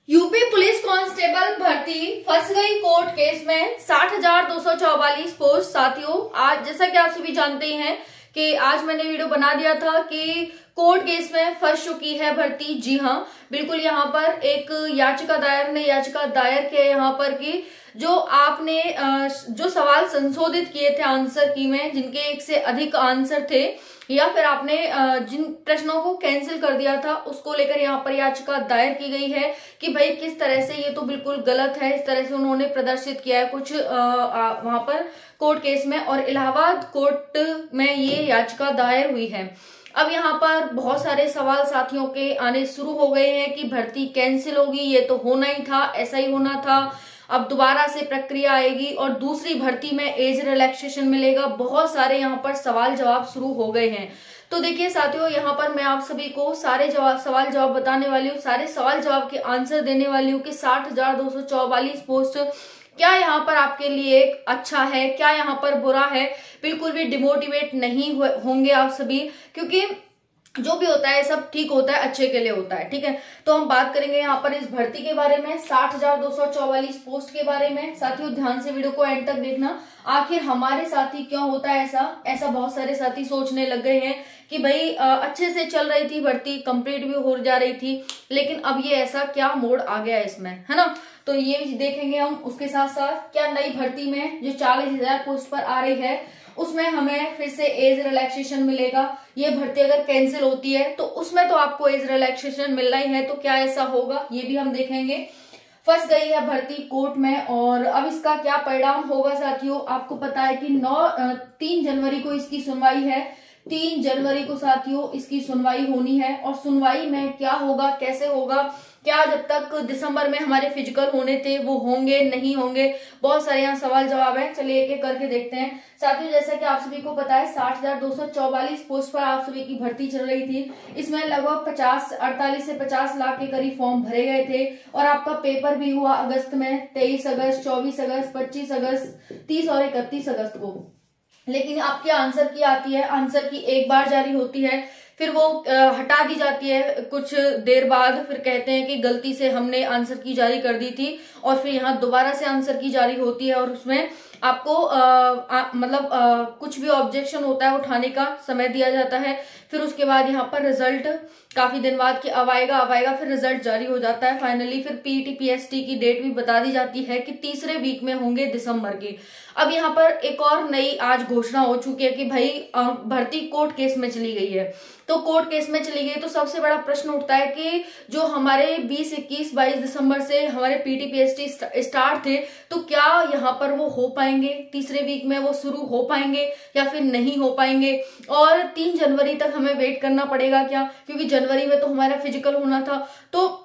UP police constable भर्ती फंस गई कोर्ट केस में 60,244 पोस्ट। साथियों, आज जैसा कि आप सभी जानते हैं कि आज मैंने वीडियो बना दिया था कि कोर्ट केस में फंस चुकी है भर्ती। जी हाँ, बिल्कुल। यहाँ पर एक याचिका दायर किया यहाँ पर कि जो आपने जो सवाल संशोधित किए थे आंसर की में, जिनके एक से अधिक आंसर थे, या फिर आपने जिन प्रश्नों को कैंसिल कर दिया था, उसको लेकर यहाँ पर याचिका दायर की गई है कि भाई किस तरह से ये तो बिल्कुल गलत है। इस तरह से उन्होंने प्रदर्शित किया है कुछ वहां पर कोर्ट केस में, और इलाहाबाद कोर्ट में ये याचिका दायर हुई है। अब यहाँ पर बहुत सारे सवाल साथियों के आने शुरू हो गए हैं कि भर्ती कैंसिल होगी, ये तो होना ही था, ऐसा ही होना था, अब दोबारा से प्रक्रिया आएगी और दूसरी भर्ती में एज रिलैक्सेशन मिलेगा। बहुत सारे यहाँ पर सवाल जवाब शुरू हो गए हैं। तो देखिए साथियों, यहाँ पर मैं आप सभी को सारे सवाल जवाब बताने वाली हूँ, सारे सवाल जवाब के आंसर देने वाली हूँ कि 60,244 पोस्ट क्या यहाँ पर आपके लिए अच्छा है, क्या यहाँ पर बुरा है। बिल्कुल भी डिमोटिवेट नहीं होंगे आप सभी, क्योंकि जो भी होता है सब ठीक होता है, अच्छे के लिए होता है। ठीक है, तो हम बात करेंगे यहाँ पर इस भर्ती के बारे में, 60,244 पोस्ट के बारे में। साथियों, ध्यान से वीडियो को एंड तक देखना। आखिर हमारे साथ ही क्यों होता है ऐसा बहुत सारे साथी सोचने लग गए हैं कि भाई अच्छे से चल रही थी भर्ती, कंप्लीट भी हो जा रही थी, लेकिन अब ये ऐसा क्या मोड़ आ गया इसमें, है ना। तो ये देखेंगे हम। उसके साथ साथ क्या नई भर्ती में जो 40,000 पोस्ट पर आ रही है, उसमें हमें फिर से एज रिलैक्सेशन मिलेगा। ये भर्ती अगर कैंसिल होती है तो उसमें तो आपको एज रिलैक्सेशन मिलना ही है, तो क्या ऐसा होगा ये भी हम देखेंगे। फंस गई है भर्ती कोर्ट में और अब इसका क्या परिणाम होगा साथियों। आपको पता है कि 3 जनवरी को इसकी सुनवाई है। 3 जनवरी को साथियों इसकी सुनवाई होनी है, और सुनवाई में क्या होगा, कैसे होगा, क्या जब तक दिसंबर में हमारे फिजिकल होने थे वो होंगे नहीं होंगे, बहुत सारे यहाँ सवाल जवाब है। चलिए एक एक करके देखते हैं साथियों। जैसा कि आप सभी को पता है 60,244 पोस्ट पर आप सभी की भर्ती चल रही थी। इसमें लगभग 48 से 50 लाख के करीब फॉर्म भरे गए थे, और आपका पेपर भी हुआ अगस्त में, 23 अगस्त, 24 अगस्त, 25 अगस्त, 30 और 31 अगस्त को। लेकिन आपके आंसर की आती है, आंसर की एक बार जारी होती है, फिर वो हटा दी जाती है कुछ देर बाद। फिर कहते हैं कि गलती से हमने आंसर की जारी कर दी थी, और फिर यहाँ दोबारा से आंसर की जारी होती है, और उसमें आपको कुछ भी ऑब्जेक्शन होता है उठाने का समय दिया जाता है। फिर उसके बाद यहाँ पर रिजल्ट काफी दिन बाद कि अब आएगा फिर रिजल्ट जारी हो जाता है फाइनली। फिर पीटी पीएसटी की डेट भी बता दी जाती है कि तीसरे वीक में होंगे दिसंबर की। अब यहाँ पर एक और नई आज घोषणा हो चुकी है कि भाई भर्ती कोर्ट केस में चली गई है। तो कोर्ट केस में चली गई तो सबसे बड़ा प्रश्न उठता है कि जो हमारे 20, 21, 22 दिसंबर से हमारे पीटी पीएसटी स्टार्ट थे, तो क्या यहाँ पर वो हो पाएंगे, तीसरे वीक में वो शुरू हो पाएंगे या फिर नहीं हो पाएंगे। और 3 जनवरी तक हमें वेट करना पड़ेगा क्या, क्योंकि जनवरी में तो हमारा फिजिकल होना था। तो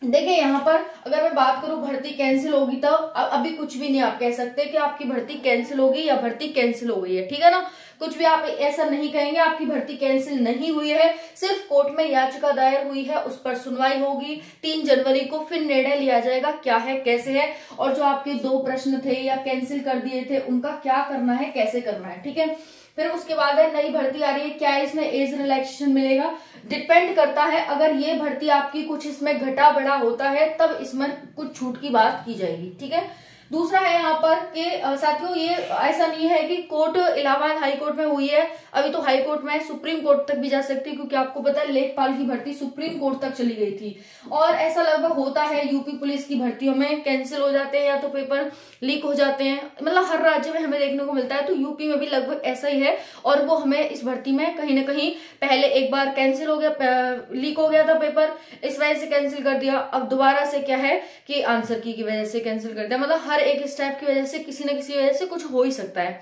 देखिए यहाँ पर अगर मैं बात करूं भर्ती कैंसिल होगी तो अभी कुछ भी नहीं आप कह सकते कि आपकी भर्ती कैंसिल होगी या भर्ती कैंसिल हो गई है। ठीक है ना, कुछ भी आप ऐसा नहीं कहेंगे। आपकी भर्ती कैंसिल नहीं हुई है, सिर्फ कोर्ट में याचिका दायर हुई है, उस पर सुनवाई होगी 3 जनवरी को। फिर निर्णय लिया जाएगा क्या है, कैसे है, और जो आपके 2 प्रश्न थे या कैंसिल कर दिए थे उनका क्या करना है, कैसे करना है। ठीक है, फिर उसके बाद है नई भर्ती आ रही है, क्या इसमें एज रिलैक्सेशन मिलेगा। डिपेंड करता है, अगर ये भर्ती आपकी कुछ इसमें घटा बढ़ा होता है तब इसमें कुछ छूट की बात की जाएगी। ठीक है, दूसरा है यहाँ पर कि साथियों ये ऐसा नहीं है कि कोर्ट इलाहाबाद हाई कोर्ट में हुई है, अभी तो हाई कोर्ट में सुप्रीम कोर्ट तक भी जा सकती है, क्योंकि आपको पता है लेखपाल की भर्ती सुप्रीम कोर्ट तक चली गई थी। और ऐसा लगभग होता है यूपी पुलिस की भर्तियों में, कैंसिल हो जाते हैं या तो पेपर लीक हो जाते हैं, मतलब हर राज्य में हमें देखने को मिलता है। तो यूपी में भी लगभग ऐसा ही है, और वो हमें इस भर्ती में कहीं ना कहीं पहले एक बार कैंसिल हो गया, लीक हो गया था पेपर, इस वजह से कैंसिल कर दिया। अब दोबारा से क्या है कि आंसर की वजह से कैंसिल कर दिया, मतलब हर एक स्टेप की वजह से किसी न किसी वजह से कुछ हो ही सकता है।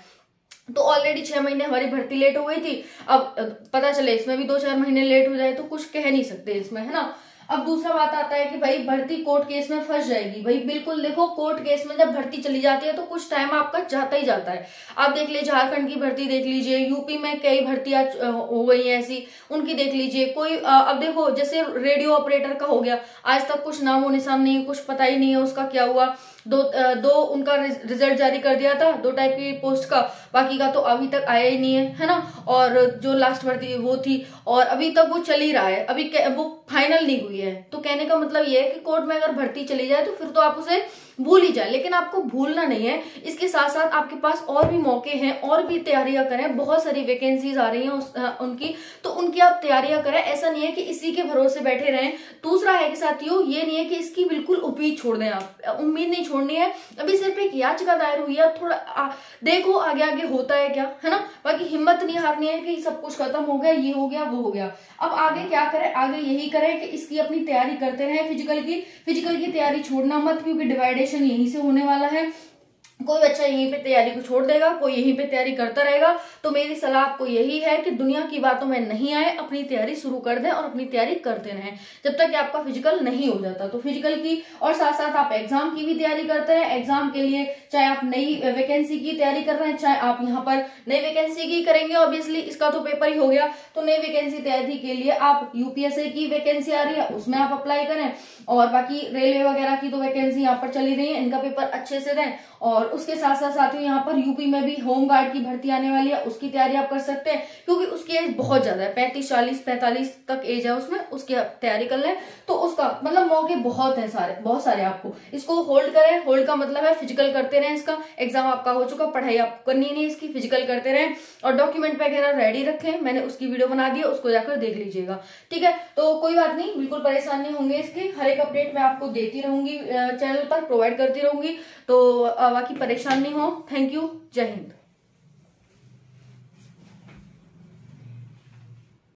तो ऑलरेडी 6 महीने हमारी भर्ती लेट हो गई थी, अब पता चले इसमें भी 2-4 महीने लेट हो जाए तो कुछ कह नहीं सकते इसमें, है ना। अब दूसरा बात आता है कि भाई भर्ती कोर्ट केस में फंस जाएगी। भाई बिल्कुल देखो, कोर्ट केस में जब भर्ती चली जाती है तो कुछ टाइम आपका जाता ही जाता है। आप देख लीजिए झारखंड की भर्ती देख लीजिए, यूपी में कई भर्तियां हो गई हैं ऐसी, उनकी देख लीजिए। कोई अब देखो जैसे रेडियो ऑपरेटर का हो गया, आज तक कुछ नामो निशान नहीं है, कुछ पता ही नहीं है उसका क्या हुआ। दो उनका रिजल्ट जारी कर दिया था, 2 टाइप की पोस्ट का, बाकी का तो अभी तक आया ही नहीं है ना। और जो लास्ट भर्ती वो थी और अभी तक वो चल ही रहा है, अभी वो फाइनल नहीं हुई है। तो कहने का मतलब ये है कि कोर्ट में अगर भर्ती चली जाए तो फिर तो आप उसे भूल ही जाए, लेकिन आपको भूलना नहीं है। इसके साथ साथ आपके पास और भी मौके हैं, और भी तैयारियां करें, बहुत सारी वैकेंसीज आ रही हैं उनकी, तो उनकी आप तैयारियां करें। ऐसा नहीं है कि इसी के भरोसे बैठे रहें। दूसरा है कि साथियों, ये नहीं है कि इसकी बिल्कुल उम्मीद छोड़ दें, आप उम्मीद नहीं छोड़नी है। अभी सिर्फ एक याचिका दायर हुई है, थोड़ा देखो आगे आगे होता है क्या, है ना। बाकी हिम्मत नहीं हारनी है कि सब कुछ खत्म हो गया, ये हो गया वो हो गया। अब आगे क्या करें, आगे यही करें कि इसकी अपनी तैयारी करते रहें, फिजिकल की तैयारी छोड़ना मत, क्योंकि डिवाइडेशन यहीं से होने वाला है। कोई बच्चा यहीं पे तैयारी को छोड़ देगा, कोई यहीं पे तैयारी करता रहेगा। तो मेरी सलाह आपको यही है कि दुनिया की बातों में नहीं आए, अपनी तैयारी शुरू कर दें और अपनी तैयारी करते रहें जब तक कि आपका फिजिकल नहीं हो जाता। तो फिजिकल की और साथ साथ आप एग्जाम की भी तैयारी करते हैं। एग्जाम के लिए चाहे आप नई वैकेंसी की तैयारी कर रहे हैं, चाहे आप यहाँ पर नई वैकेंसी की करेंगे, ऑब्वियसली इसका तो पेपर ही हो गया, तो नई वैकेंसी तैयारी के लिए आप यूपीएससी की वैकेंसी आ रही है उसमें आप अप्लाई करें, और बाकी रेलवे वगैरह की तो वैकेंसी यहाँ पर चली रही है, इनका पेपर अच्छे से दें। और उसके साथ साथ साथियों यहाँ पर यूपी में भी होम गार्ड की भर्ती आने वाली है, उसकी तैयारी आप कर सकते हैं, क्योंकि उसकी एज बहुत ज्यादा है, 35, 40, 45 तक एज है उसमें, उसकी तैयारी कर लें। तो उसका मतलब मौके बहुत है, बहुत सारे आपको इसको होल्ड करें। होल्ड का मतलब है फिजिकल करते रहें, इसका एग्जाम आपका हो चुका, पढ़ाई आपको करनी नहीं, इसकी फिजिकल करते रहें और डॉक्यूमेंट वगैरह रेडी रखें। मैंने उसकी वीडियो बना दी है, उसको जाकर देख लीजिएगा, ठीक है। तो कोई बात नहीं, बिल्कुल परेशान नहीं होंगे, इसके हर एक अपडेट मैं आपको देती रहूंगी, चैनल पर प्रोवाइड करती रहूंगी, तो बाकी परेशान नहीं हो। थैंक यू, जय हिंद।